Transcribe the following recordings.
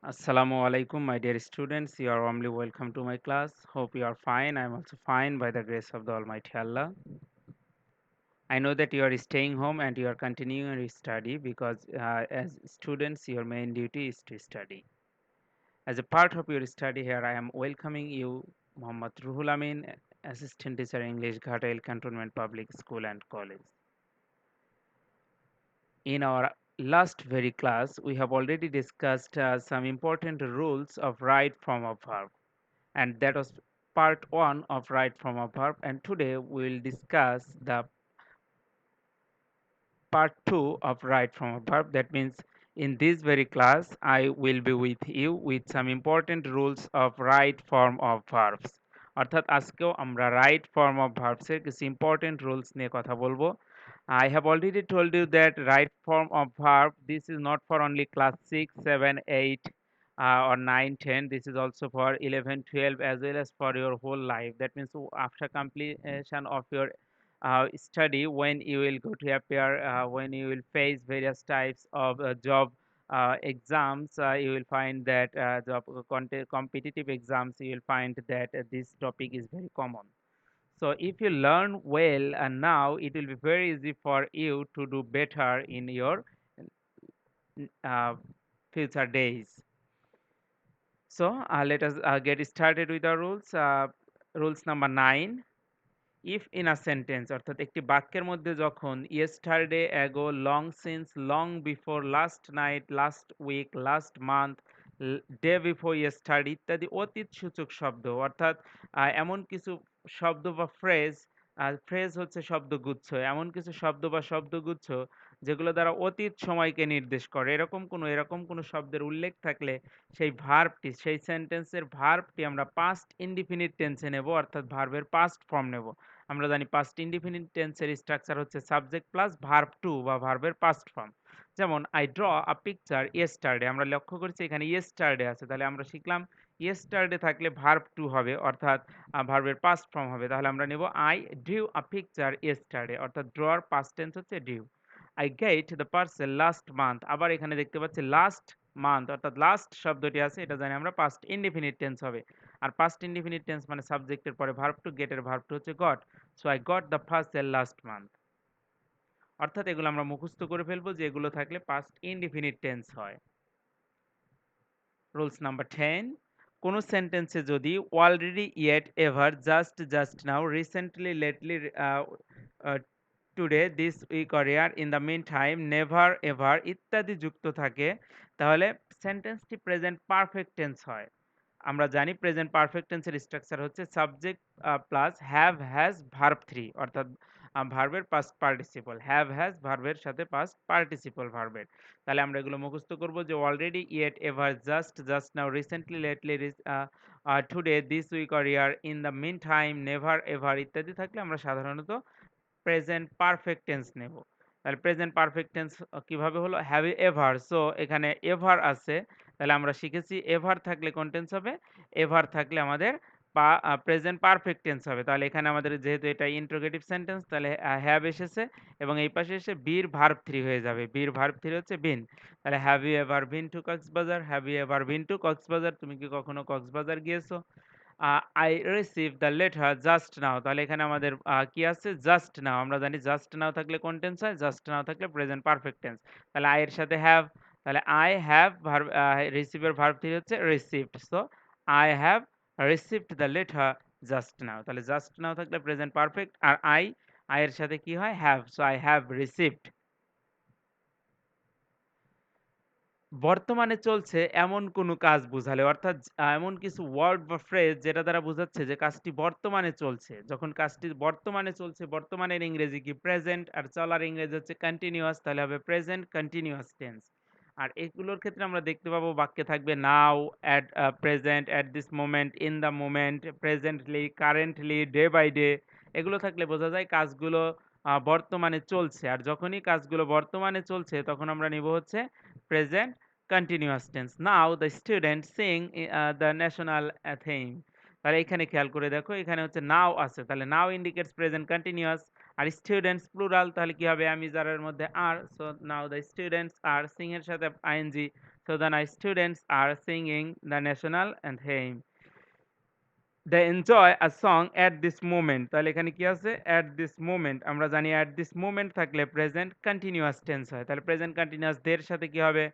Assalamu alaikum, my dear students. You are warmly welcome to my class. Hope you are fine. I am also fine by the grace of the Almighty Allah. I know that you are staying home and you are continuing your study because, as students, your main duty is to study. As a part of your study here, I am welcoming you, Muhammad Ruhul Amin, Assistant Teacher English, Ghatal Cantonment Public School and College. In our last very class, we have already discussed some important rules of right form of verb. And that was part one of right form of verb, and today we will discuss the part two of right form of verb. That means in this very class I will be with you with some important rules of right form of verbs. অর্থাৎ আজকেও আমরা right form of verbs এর কিছু important rules নিয়ে কথা বলবো. I have already told you that right form of verb, this is not for only class 6, 7, 8 or 9, 10. This is also for 11, 12 as well as for your whole life. That means after completion of your study, when you will go to appear, when you will face various types of job exams, you will find that competitive exams, you will find that this topic is very common. So if you learn well and now, it will be very easy for you to do better in your uh, future days. So let us get started with the rules. Rules number 9. If in a sentence অর্থাৎ একটি বাক্যের মধ্যে যখন yesterday ago long since long before last night last week last month day before yesterday ইত্যাদি অতীত সূচক শব্দ অর্থাৎ এমন কিছু শব্দ বা ফ্রেজ, ফ্রেজ হচ্ছে শব্দগুচ্ছ, এমন কিছু শব্দ বা শব্দগুচ্ছ যেগুলো দ্বারা অতীত সময়কে নির্দেশ করে এরকম কোনো শব্দের উল্লেখ থাকলে সেই ভার্বটি, সেই সেন্টেন্সের ভার্বটি আমরা পাস্ট ইনডিফিনিট টেন্সে নেব, অর্থাৎ ভার্বের পাস্ট ফর্ম নেব। আমরা জানি পাস্ট ইনডিফিনিট টেন্সের স্ট্রাকচার হচ্ছে সাবজেক্ট প্লাস ভার্ব টু বা ভার্বের পাস্ট ফর্ম। যেমন I draw a picture yesterday, আমরা লক্ষ্য করছি এখানে ইয়েস্টারডে আছে, তাহলে আমরা শিখলাম ইয়েস্টারডে থাকলে ভার্ব টু হবে, অর্থাৎ ভার্বের পাস্ট ফর্ম হবে। তাহলে আমরা নেব I drew a picture yesterday, অর্থাৎ ড্রর পাস্ট টেন্স হচ্ছে drew. I get the parcel last month, আবার এখানে দেখতে পাচ্ছি লাস্ট মান্থ, অর্থাৎ লাস্ট শব্দটি আছে, এটা জানি আমরা পাস্ট ইনডিফিনিট টেন্স হবে। আর পাস্ট ইনডিফিনিট টেন্স মানে সাবজেক্টের পরে ভার্ব টু, গেটের ভার্ব টু হচ্ছে got. So I got the parcel last month. অর্থাৎ এগুলো আমরা মুখস্থ করে ফেলবো যে এগুলো থাকলে পাস্ট ইনডিফিনিট টেন্স হয়। রুলস নাম্বার 10, কোন সেন্টেন্সে যদি already, yet, ever, just now, recently, lately, today, this week or year, in the mean time, never, ever ইত্যাদি যুক্ত থাকে, তাহলে সেন্টেন্সটি প্রেজেন্ট পারফেক্ট টেন্স হয়। আমরা জানি প্রেজেন্ট পারফেক্ট টেন্সের স্ট্রাকচার হচ্ছে subject plus have has verb three, অর্থাৎ ভার্বের পাস্ট পার্টিসিপল, হ্যাভ হ্যাজ ভার্বের সাথে পাস্ট পার্টিসিপল ভার্বের। তাহলে আমরা এগুলো মুখস্থ করব যে already, yet, ever, just now, recently, lately, today, this week or year, in the mean time, never, ever ইত্যাদি থাকলে আমরা সাধারণত প্রেজেন্ট পারফেক্ট টেন্স নেব। তাহলে প্রেজেন্ট পারফেক্ট টেন্স কিভাবে হলো, হ্যাভ ইউ এভার, সো এখানে এভার আছে, তাহলে আমরা শিখেছি এভার থাকলে কোন টেন্স হবে, এভার থাকলে আমাদের প্রেজেন্ট পারফেক্ট টেন্স হবে। তাহলে এখানে আমাদের যেহেতু এটা ইন্টারোগেটিভ সেন্টেন্স, তাহলে হ্যাভ এসেছে এবং এই পাশে এসে বীর ভার্ব থ্রি হয়ে যাবে, বীর ভার্ব থ্রি হচ্ছে বিন। তাহলে have you ever been to Cox's Bazar, have you ever been to Cox's Bazar, তুমি কি কখনো কক্সবাজার গিয়েছো। I receive the letter just now, তাহলে এখানে আমাদের কি আছে, জাস্ট নাও। আমরা জানি জাস্ট নাও থাকলে কোন টেন্স হয়, জাস্ট নাও থাকলে প্রেজেন্ট পারফেক্ট টেন্স। তাহলে আই এর সাথে হ্যাভ, তাহলে আই হ্যাভ ভার্ব, রিসিভের ভার্ব থ্রি হচ্ছে received, so I have received the letter just now. তাহলে জাস্ট নাও থাকলে প্রেজেন্ট পারফেক্ট, আর আই এর সাথে কি হয়, have, so I have received. বর্তমানে চলছে এমন কোনো কাজ বোঝালে, অর্থাৎ এমন কিছু ওয়ার্ড বা ফ্রেজ যেটা দ্বারা বোঝাচ্ছে যে কাজটি বর্তমানে চলছে। যখন কাজটি বর্তমানে চলছে, বর্তমানের ইংরেজি কি, প্রেজেন্ট, আর চলার ইংরেজি হচ্ছে কন্টিনিউয়াস, তাহলে হবে প্রেজেন্ট কন্টিনিউয়াস টেন্স। আর এগুলোর ক্ষেত্রে আমরা দেখতে পাবো বাক্যে থাকবে now, at present, at this moment, in the moment, presently, currently, day by day. এগুলো থাকলে বোঝা যায় কাজগুলো বর্তমানে চলছে। আর যখনই কাজগুলো বর্তমানে চলছে তখন আমরা নিব হচ্ছে present continuous tense. Now the student Singh the national theme. তাহলে এখানে খেয়াল করে দেখো, এখানে হচ্ছে নাও আছে, তাহলে নাও ইন্ডিকেটস প্রেজেন্ট কন্টিনিউয়াস। আর স্টুডেন্টস প্লুরাল, তাহলে কি হবে, আমি যারের মধ্যে আর, so now the students are, sing এর সাথে I N G, so So the students are singing the national anthem. They enjoy a song at this moment. তাহলে এখানে কি আছে? At this moment. আমরা জানি at this moment থাকলে প্রেজেন্ট কন্টিনিউয়াস টেন্স হয়। তাহলে প্রেজেন্ট কন্টিনিউয়াস দের সাথে কি হবে?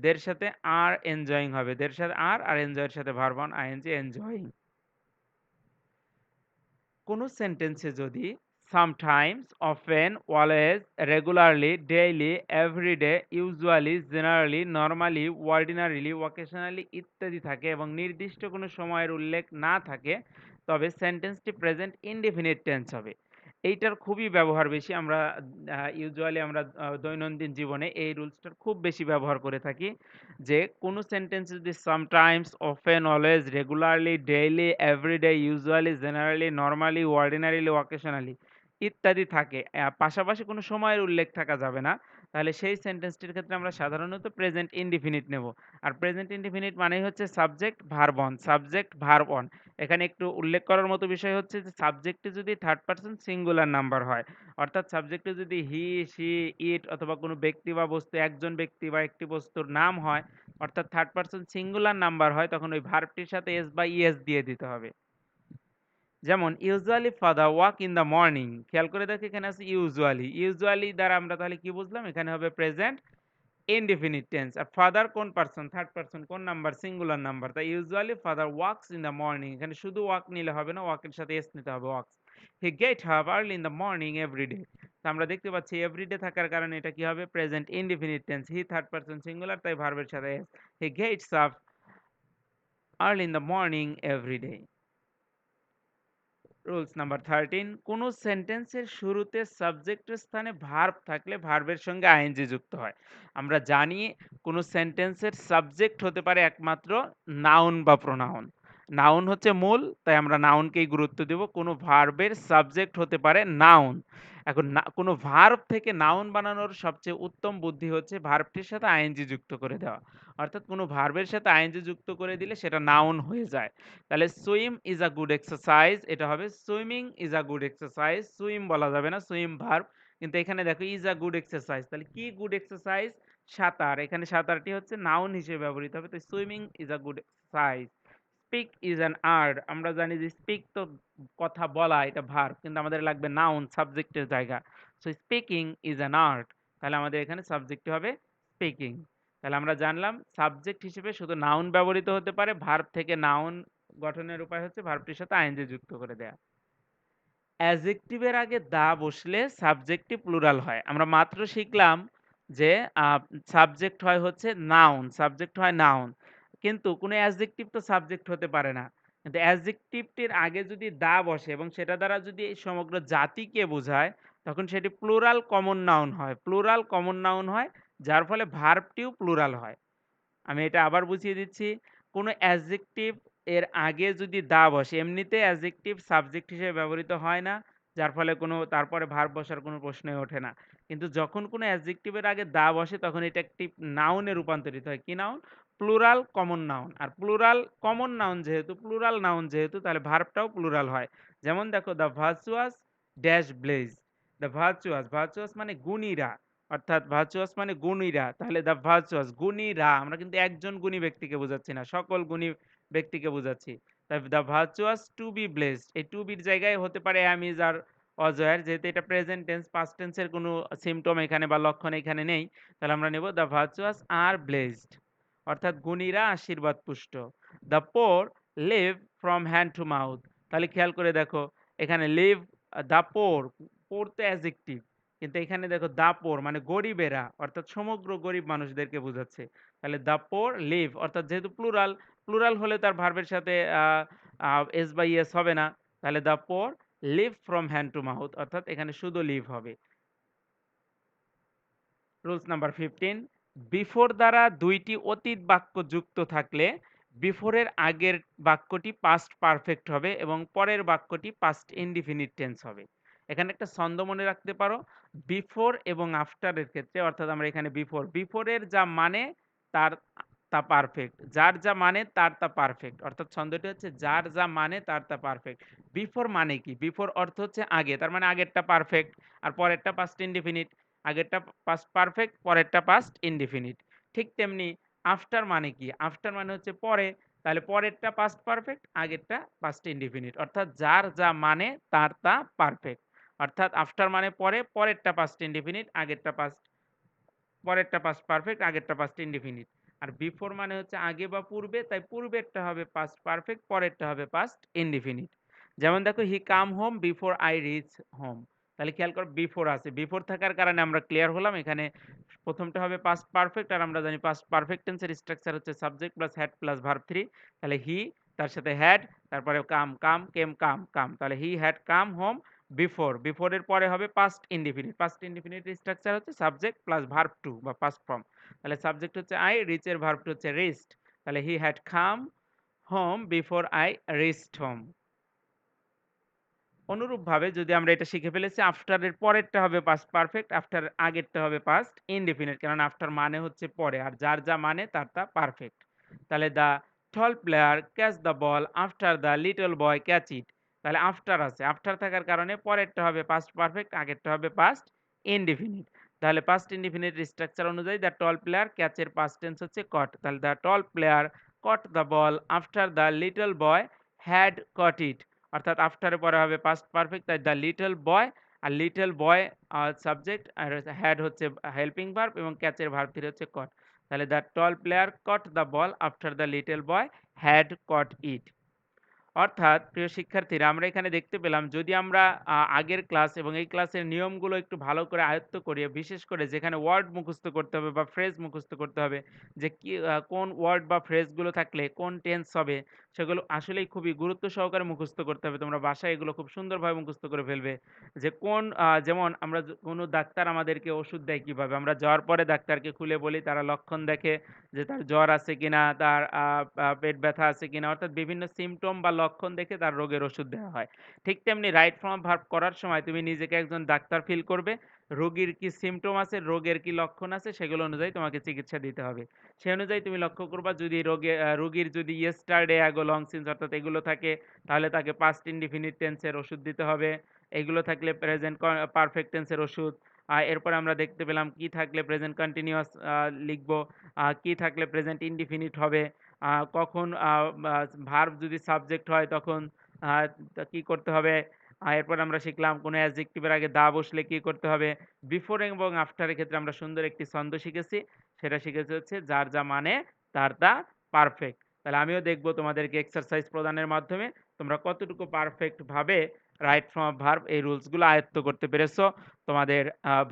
দের সাথে আর এনজয়িং হবে। দের সাথে আর এনজয়ের সাথে ভার্ব অন আইএনজি এনজয়িং। কোনো সেন্টেন্সে যদি sometimes, often, always, regularly, daily, everyday, usually, generally, normally, ordinarily, occasionally ইত্যাদি থাকে এবং নির্দিষ্ট কোনো সময়ের উল্লেখ না থাকে, তবে সেন্টেন্সটি প্রেজেন্ট ইনডেফিনিট টেন্স হবে। এইটার খুবই ব্যবহার বেশি। আমরা ইউজুয়ালি আমরা দৈনন্দিন জীবনে এই রুলসটার খুব বেশি ব্যবহার করে থাকি যে কোনো সেন্টেন্স যদি sometimes, often, always, regularly, daily, everyday, usually, generally, normally, ordinarily, occasionally ইত্যাদি থাকে, পাশাপাশি কোনো সময়ের উল্লেখ থাকা যাবে না, তাহলে সেই সেন্টেন্সটির ক্ষেত্রে আমরা সাধারণত প্রেজেন্ট ইনডিফিনিট নেব। আর প্রেজেন্ট ইনডিফিনিট মানেই হচ্ছে subject verb on, subject verb on. এখানে একটু উল্লেখ করার মতো বিষয় হচ্ছে যে সাবজেক্টে যদি থার্ড পারসন সিঙ্গুলার নাম্বার হয়, অর্থাৎ সাবজেক্টে যদি হি, সি, ইট অথবা কোনো ব্যক্তি বা বস্তু, একজন ব্যক্তি বা একটি বস্তুর নাম হয়, অর্থাৎ থার্ড পারসন সিঙ্গুলার নাম্বার হয়, তখন ওই ভার্বটির সাথে এস বা ইএস দিয়ে দিতে হবে। যেমন usually father walk in the morning, খেয়াল করে দেখো এখানে আছে ইউজুয়ালি। ইউজুয়ালি দ্বারা আমরা তাহলে কি বুঝলাম? এখানে হবে প্রেজেন্ট ইনডিফিনিট টেন্স। আর ফাদার কোন পারসন? Third person. কোন নাম্বার? Singular number. তাই usually father walks in the morning, এখানে শুধু ওয়াক নিলে হবে না, ওয়াকের সাথে এস নিতে হবে, walks. He get up early in the morning everyday. তো আমরা দেখতে পাচ্ছি এভরিডে থাকার কারণে এটা কি হবে? Present indefinite tense. He third person singular, তাই ভার্বের সাথে S. He gets up early in the morning everyday. Rules number 13, কোনো সেন্টেন্সের শুরুতে সাবজেক্টের স্থানে ভার্ব থাকলে ভার্বের সঙ্গে আইএনজি যুক্ত হয়। আমরা জানি কোনো সেন্টেন্সের সাবজেক্ট হতে পারে একমাত্র নাউন বা প্রোনাউন। নাউন হচ্ছে মূল, তাই আমরা নাউনকেই গুরুত্ব দেব। কোনো ভার্বের সাবজেক্ট হতে পারে নাউন। এখন কোনো ভার্ব থেকে নাউন বানানোর সবচেয়ে উত্তম বুদ্ধি হচ্ছে ভার্বটির সাথে আইএনজি যুক্ত করে দেওয়া। অর্থাৎ কোনো ভার্বের সাথে আইএনজি যুক্ত করে দিলে সেটা নাউন হয়ে যায়। তাহলে swim is a good exercise, এটা হবে swimming is a good exercise. Swim বলা যাবে না, সুইম ভার্ব। কিন্তু এখানে দেখো ইজ আ গুড এক্সারসাইজ, তাহলে কি গুড এক্সারসাইজ? সাঁতার। এখানে সাঁতারটি হচ্ছে নাউন হিসেবে ব্যবহৃত হবে, তো swimming is a good exercise. Speak is an art, আমরা জানি যে স্পিক তো কথা বলা, এটা ভার্ব, কিন্তু আমাদের লাগবে নাউন সাবজেক্টের জায়গা। So speaking is an art, তাহলে আমাদের এখানে সাবজেক্ট হবে স্পিকিং। তাহলে আমরা জানলাম সাবজেক্ট হিসেবে শুধু নাউন ব্যবহৃত হতে পারে, ভার্ব থেকে নাউন গঠনের উপায় হচ্ছে ভার্বটির সাথে আইএনজি যুক্ত করে দেয়া। অ্যাডজেক্টিভের আগে দা বসলে সাবজেক্টটি প্লুরাল হয়। আমরা মাত্র শিখলাম যে সাবজেক্ট হয় হচ্ছে নাউন, সাবজেক্ট হয় নাউন। কিন্তু কোনো অ্যাডজেক্টিভ তো সাবজেক্ট হতে পারে না। কিন্তু অ্যাডজেক্টিভটির আগে যদি দা বসে এবং সেটা দ্বারা যদি এই সমগ্র জাতিকে বোঝায়, তখন সেটি প্লুরাল কমন নাউন হয়। প্লুরাল কমন নাউন হয়, যার ফলে ভার্বটিও প্লুরাল হয়। আমি এটা আবার বুঝিয়ে দিচ্ছি। কোনো অ্যাডজেক্টিভ এর আগে যদি দা বসে, এমনিতে অ্যাডজেক্টিভ সাবজেক্ট হিসেবে ব্যবহৃত হয় না, যার ফলে কোনো তারপরে ভার্ব বসার কোনো প্রশ্নই ওঠে না। কিন্তু যখন কোনো অ্যাডজেক্টিভের আগে দা বসে তখন এটা একটি নাউনে রূপান্তরিত হয়। কি নাউন? Plural common noun. আর প্লুরাল কমন নাউন যেহেতু, প্লুরাল নাউন যেহেতু, তাহলে ভার্বটাও প্লুরাল হয়। যেমন দেখো the virtuous dash bless. The virtuous, virtuous মানে গুণীরা, অর্থাৎ ভার্চুয়াস মানে গুণীরা, তাহলে দ্য ভার্চুয়াস গুণীরা, আমরা কিন্তু একজন গুণী ব্যক্তিকে বোঝাচ্ছি না, সকল গুণী ব্যক্তিকে বোঝাচ্ছি। তাই the virtuous to be blessed, এই টু বির জায়গায় হতে পারে অ্যাম, ইজ আর অজয়ের, যেহেতু এটা প্রেজেন্ট টেন্স, পাস্ট টেন্সের কোনো সিম্পটম এখানে বা লক্ষণ এখানে নেই, তাহলে আমরা নেব দ্য ভার্চুয়াস আর ব্লেসড, অর্থাৎ গুণীরা আশীর্বাদ পুষ্ট। The poor live from hand to mouth, তাহলে খেয়াল করে দেখো এখানে লিভ, দ্য পোর, পোর তো অ্যাডজেক্টিভ, কিন্তু এখানে দেখো দা পোর মানে গরিবেরা, অর্থাৎ সমগ্র গরিব মানুষদেরকে বোঝাচ্ছে। তাহলে দা পোর লিভ, অর্থাৎ যেহেতু প্লুরাল, প্লুরাল হলে তার ভার্বের সাথে এস বা ইএস হবে না, তাহলে the poor live from hand to mouth, অর্থাৎ এখানে শুধু লিভ হবে। রুলস নাম্বার 15, বিফোর দ্বারা দুইটি অতীত বাক্য যুক্ত থাকলে বিফোরের আগের বাক্যটি পাস্ট পারফেক্ট হবে এবং পরের বাক্যটি পাস্ট ইনডিফিনিট টেন্স হবে। এখানে একটা ছন্দ মনে রাখতে পারো, বিফোর এবং আফটারের ক্ষেত্রে, অর্থাৎ আমরা এখানে বিফোর, বিফোরের যা মানে তার তা পারফেক্ট, যার যা মানে তার তা পারফেক্ট, অর্থাৎ ছন্দটি হচ্ছে যার যা মানে তার তা পারফেক্ট। বিফোর মানে কি? বিফোর অর্থ হচ্ছে আগে, তার মানে আগেরটা পারফেক্ট আর পরেরটা পাস্ট ইনডিফিনিট। আগেরটা পাস্ট পারফেক্ট, পরেরটা পাস্ট ইনডিফিনিট। ঠিক তেমনি আফটার মানে কি? আফটার মানে হচ্ছে পরে। তাহলে পরেরটা পাস্ট পারফেক্ট, আগেরটা পাস্ট ইনডিফিনিট। অর্থাৎ যার যা মানে তার তা পারফেক্ট। অর্থাৎ আফটার মানে পরে, পরেরটা পাস্ট ইনডিফিনিট, পরেরটা পাস্ট পারফেক্ট, আগেরটা পাস্ট ইনডিফিনিট। আর বিফোর মানে হচ্ছে আগে বা পূর্বে, তাই পূর্বেরটা হবে পাস্ট পারফেক্ট, পরেরটা হবে পাস্ট ইনডিফিনিট। যেমন দেখো he come home before I reach home. তাহলে খেয়াল করো বিফোর আছে। বিফোর থাকার কারণে আমরা ক্লিয়ার হলাম এখানে প্রথমটা হবে পাস্ট পারফেক্ট, আর আমরা জানি পাস্ট পারফেক্ট টেন্সের স্ট্রাকচার হচ্ছে subject plus had plus verb 3। তাহলে হি তার সাথে হ্যাড, তারপরে কাম কেম কাম। তাহলে he had come home before. Before এর পরে হবে past indefinite. Past indefinite structure হচ্ছে সাবজেক্ট প্লাস ভার্ব টু বা পাস্ট ফর্ম। তাহলে সাবজেক্ট হচ্ছে আই, রিচ এর ভার্ব টু হচ্ছে রিচড। তাহলে he had come home before I reached home. অনুরূপভাবে যদি আমরা এটা শিখে ফেলেছি, আফটার এর পরেরটা হবে পাস্ট পারফেক্ট, আফটার আগেরটা হবে পাস্ট ইনডিফিনিট। কারণ আফটার মানে হচ্ছে পরে, আর যার যা মানে তার তা পারফেক্ট। তাহলে the tall player catch the ball after the little boy catch ইট। তাহলে আফটার আছে, আফটার থাকার কারণে পরেরটা হবে পাস্ট পারফেক্ট, আগেরটা হবে পাস্ট ইনডিফিনিট। তাহলে পাস্ট ইনডিফিনিট স্ট্রাকচার অনুযায়ী দ্য টল প্লেয়ার, ক্যাচের পাস্ট টেন্স হচ্ছে কট। তাহলে the tall player caught the ball after the little boy had caught it. অর্থাৎ আফটারের পরে হবে পাস্ট পারফেক্ট, তাই দ্য লিটল বয়, আর লিটল বয় সাবজেক্ট, আর হ্যাড হচ্ছে হেল্পিং ভার্ব, এবং ক্যাচের ভার্ব 3 হচ্ছে কট। তাহলে the tall player caught the ball after the little boy had caught it. অর্থাৎ প্রিয় শিক্ষার্থীরা, আমরা এখানে দেখতে পেলাম যদি আমরা আগের ক্লাস এবং এই ক্লাসের নিয়মগুলো একটু ভালো করে আয়ত্ত করি, বিশেষ করে যেখানে ওয়ার্ড মুখস্থ করতে হবে বা ফ্রেজ মুখস্থ করতে হবে, যে কি কোন ওয়ার্ড বা ফ্রেজগুলো থাকলে কোন টেন্স হবে, সেগুলো আসলেই খুবই গুরুত্ব সহকারে মুখস্থ করতে হবে। তোমরা বাসায় এগুলো খুব সুন্দরভাবে মুখস্থ করে ফেলবে। যে কোন যেমন আমরা কোনো ডাক্তার আমাদেরকে ওষুধ দেয় কিভাবে, আমরা যাওয়ার পরে ডাক্তারকে খুলে বলি, তারা লক্ষণ দেখে যে তার জ্বর আছে কিনা, তার পেট ব্যথা আছে কিনা, অর্থাৎ বিভিন্ন সিম্পটম বা লক্ষণ দেখে তার রোগের ওষুধ দেওয়া হয়। ঠিক তেমনি রাইট ফর্ম ভার্ব করার সময় তুমি নিজেকে একজন ডাক্তার ফিল করবে। রোগীর কি সিম্পটম আছে, রোগের কি লক্ষণ আছে, সেগুলো অনুযায়ী তোমাকে চিকিৎসা দিতে হবে। সেই অনুযায়ী তুমি লক্ষ্য করবা, যদি রোগীর যদি ইয়েস্টারডে অ্যাগো লং সিন্স অর্থাৎ এগুলো থাকে, তাহলে তাকে পাস্ট ইনডিফিনিট টেন্সের ওষুধ দিতে হবে। এগুলো থাকলে প্রেজেন্ট পারফেক্ট টেন্সের ওষুধ। এরপরে আমরা দেখতে পেলাম কি থাকলে প্রেজেন্ট কন্টিনিউয়াস লিখবো, কি থাকলে প্রেজেন্ট ইনডিফিনিট হবে, কখন ভার্ব যদি সাবজেক্ট হয় তখন তা কি করতে হবে। এরপর আমরা শিখলাম কোনো অ্যাডজেক্টিভের আগে দা বসলে কি করতে হবে। বিফোর এবং আফটারের ক্ষেত্রে আমরা সুন্দর একটি ছন্দ শিখেছি। সেটা শিখেছি হচ্ছে যার যা মানে তার তা পারফেক্ট। তাহলে আমিও দেখব তোমাদেরকে এক্সারসাইজ প্রদানের মাধ্যমে তোমরা কতটুকু পারফেক্ট ভাবে রাইট ফর্ম অফ ভার্ব এই রুলসগুলো আয়ত্ত করতে পেরেছো। তোমাদের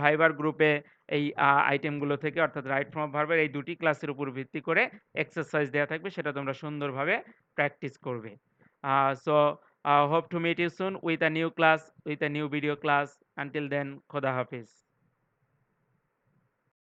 ভাইবার গ্রুপে এই আইটেমগুলো থেকে, অর্থাৎ রাইট ফর্ম অফ ভার্বের এই দুটি ক্লাসের উপর ভিত্তি করে এক্সারসাইজ দেওয়া থাকবে, সেটা তোমরা সুন্দরভাবে প্র্যাকটিস করবে। So hope to meet you soon with a new class, with a new video class. Until then, Khoda Hafiz.